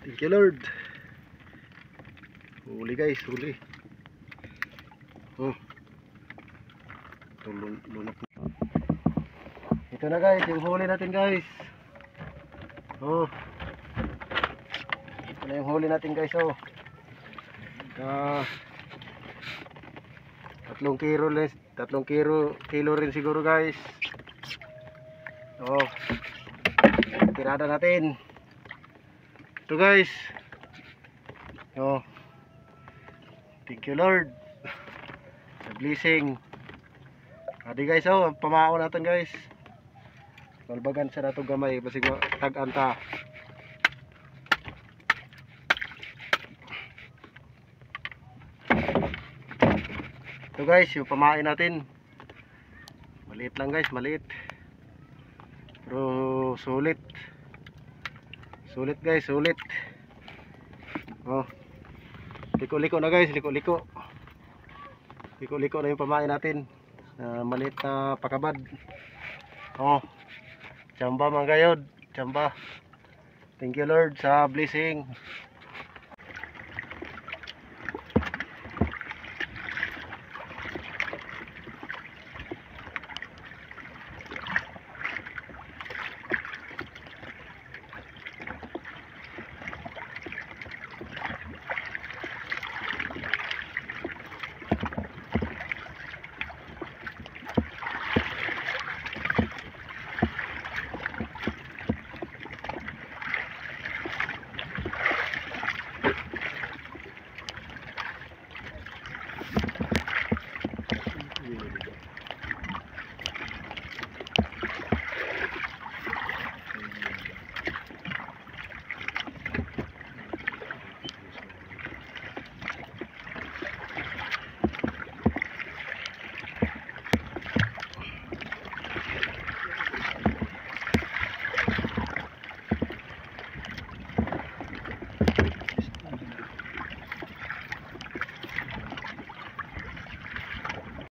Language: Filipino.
Thank you Lord. Huli guys, huli. Lunak. Ito na guys, yung huli natin guys. Ito na yung huli natin guys. 3 kilo rin siguro guys. Tirada natin. Ito guys. Thank you Lord sa blessing. Adi guys, pamao natin guys. Balbagan sa nato gamay basig tag-anta. Ito guys, yung pamain natin. Maliit lang guys, maliit. Pero sulit. Sulit guys, sulit. Liko-liko na guys, liko-liko. Liko-liko na yung pamain natin. Maliit na pakabad. Chamba mga gayod, chamba. Thank you Lord sa blessing.